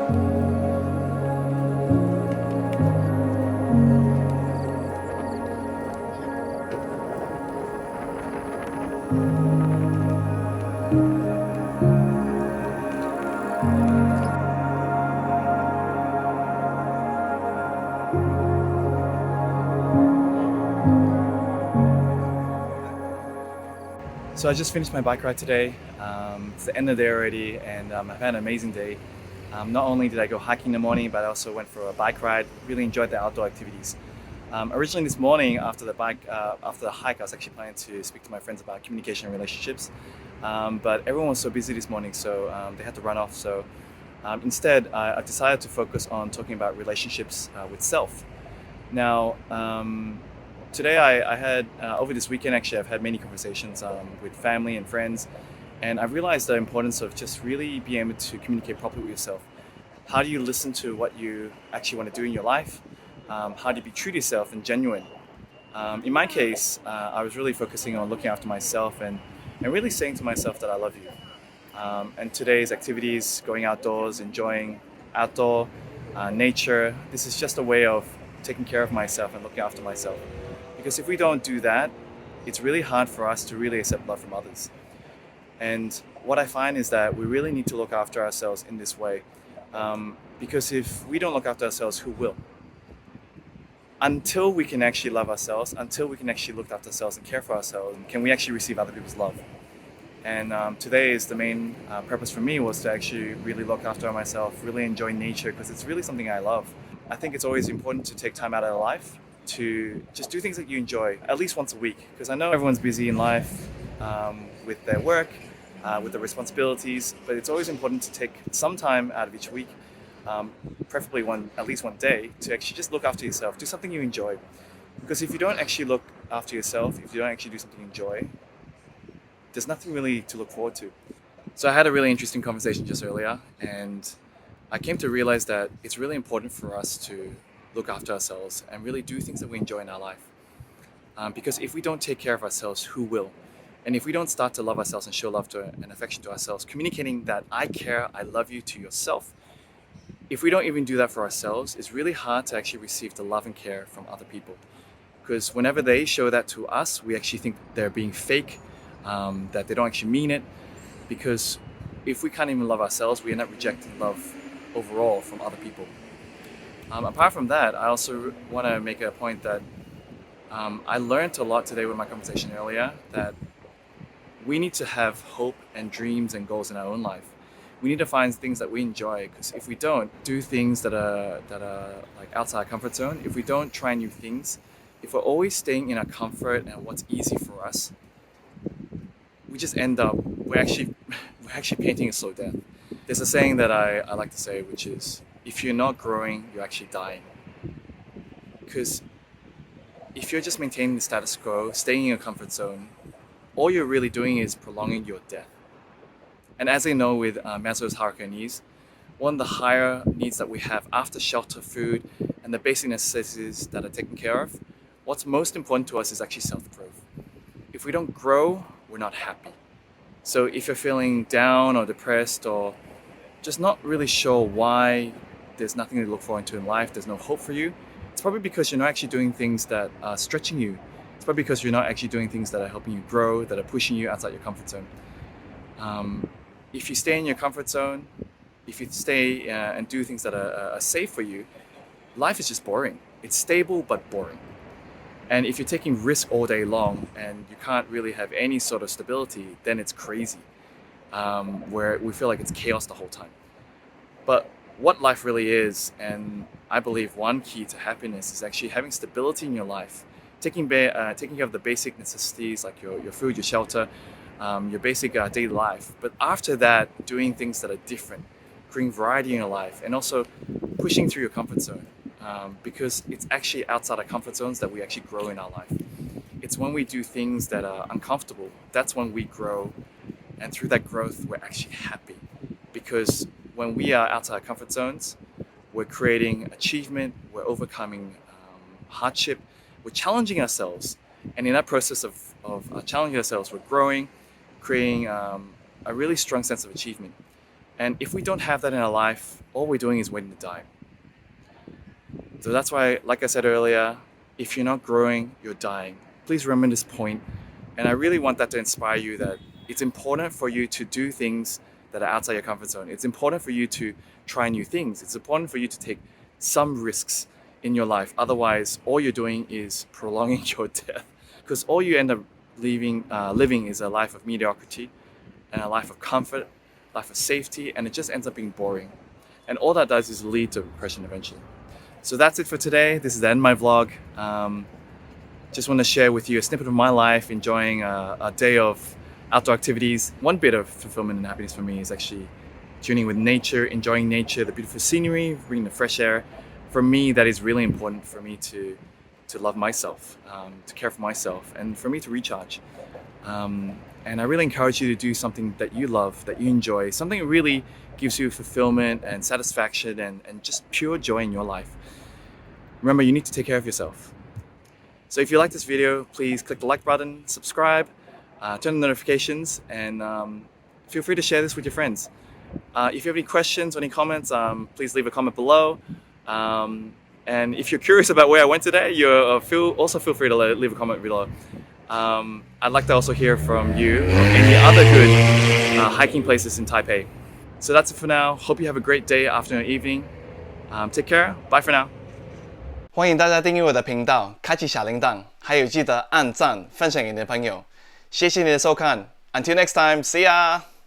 So I just finished my bike ride today. It's the end of the day already, and I've had an amazing day. Not only did I go hiking in the morning, but I also went for a bike ride. Really enjoyed the outdoor activities. Originally this morning, after the hike, I was actually planning to speak to my friends about communication and relationships. But everyone was so busy this morning, so they had to run off. So instead, I decided to focus on talking about relationships with self. Now, today I had, over this weekend actually, I've had many conversations with family and friends, and I realized the importance of just really being able to communicate properly with yourself. How do you listen to what you actually want to do in your life? How do you be true to yourself and genuine? In my case, I was really focusing on looking after myself and really saying to myself that I love you. And today's activities, going outdoors, enjoying outdoor nature, this is just a way of taking care of myself and looking after myself. Because if we don't do that, it's really hard for us to really accept love from others. And what I find is that we really need to look after ourselves in this way. Because if we don't look after ourselves, who will? Until we can actually love ourselves, until we can actually look after ourselves and care for ourselves, can we actually receive other people's love? And today is the main purpose for me was to actually really look after myself, really enjoy nature, because it's really something I love. I think it's always important to take time out of life to just do things that you enjoy at least once a week, because I know everyone's busy in life with their work, with their responsibilities, but it's always important to take some time out of each week, preferably at least one day, to actually just look after yourself, do something you enjoy. Because if you don't actually look after yourself, if you don't actually do something you enjoy, there's nothing really to look forward to. So I had a really interesting conversation just earlier, and I came to realize that it's really important for us to look after ourselves and really do things that we enjoy in our life. Because if we don't take care of ourselves, who will? And if we don't start to love ourselves and show love to and affection to ourselves, communicating that I care, I love you to yourself, if we don't even do that for ourselves, it's really hard to actually receive the love and care from other people. Because whenever they show that to us, we actually think they're being fake, that they don't actually mean it. Because if we can't even love ourselves, we end up rejecting love overall from other people. Apart from that, I also want to make a point that I learned a lot today with my conversation earlier, that we need to have hope and dreams and goals in our own life. We need to find things that we enjoy, because if we don't do things that are like outside our comfort zone, if we don't try new things, if we're always staying in our comfort and what's easy for us, we just end up we're actually painting a slow death. There's a saying that I like to say, which is, if you're not growing, you're actually dying. Because if you're just maintaining the status quo, staying in your comfort zone, all you're really doing is prolonging your death. And as I know with Maslow's hierarchy of needs, one of the higher needs that we have after shelter, food, and the basic necessities that are taken care of, what's most important to us is actually self-growth. If we don't grow, we're not happy. So if you're feeling down or depressed or just not really sure why there's nothing to look forward to in life, there's no hope for you, it's probably because you're not actually doing things that are stretching you. It's probably because you're not actually doing things that are helping you grow, that are pushing you outside your comfort zone. If you stay in your comfort zone, if you stay and do things that are safe for you, life is just boring. It's stable but boring. And if you're taking risk all day long and you can't really have any sort of stability, then it's crazy, where we feel like it's chaos the whole time. But what life really is, and I believe one key to happiness, is actually having stability in your life, taking care of the basic necessities like your food, your shelter, your basic daily life. But after that, doing things that are different, creating variety in your life, and also pushing through your comfort zone. Because it's actually outside our comfort zones that we actually grow in our life. It's when we do things that are uncomfortable, that's when we grow. And through that growth, we're actually happy. Because when we are outside our comfort zones, we're creating achievement, we're overcoming hardship, we're challenging ourselves. And in that process of challenging ourselves, we're growing, creating a really strong sense of achievement. And if we don't have that in our life, all we're doing is waiting to die. So that's why, like I said earlier, if you're not growing, you're dying. Please remember this point. And I really want that to inspire you that it's important for you to do things that are outside your comfort zone. It's important for you to try new things. It's important for you to take some risks in your life. Otherwise, all you're doing is prolonging your death. Because all you end up living is a life of mediocrity and a life of comfort, life of safety, and it just ends up being boring. And all that does is lead to depression eventually. So that's it for today. This is the end of my vlog. Just want to share with you a snippet of my life, enjoying a day of outdoor activities. One bit of fulfillment and happiness for me is actually tuning with nature, enjoying nature, the beautiful scenery, breathing the fresh air. For me, that is really important for me to love myself, to care for myself, and for me to recharge. And I really encourage you to do something that you love, that you enjoy, something that really gives you fulfillment and satisfaction and just pure joy in your life. Remember, you need to take care of yourself. So if you like this video, please click the like button, subscribe, turn on notifications, and feel free to share this with your friends. If you have any questions or any comments, please leave a comment below. And if you're curious about where I went today, also feel free to leave a comment below. I'd like to also hear from you or any other good hiking places in Taipei. So that's it for now. Hope you have a great day, afternoon, evening. Take care. Bye for now. 欢迎大家订阅我的频道，开启小铃铛，还有记得按赞、分享给你的朋友。谢谢你的收看 ，Until next time, see ya.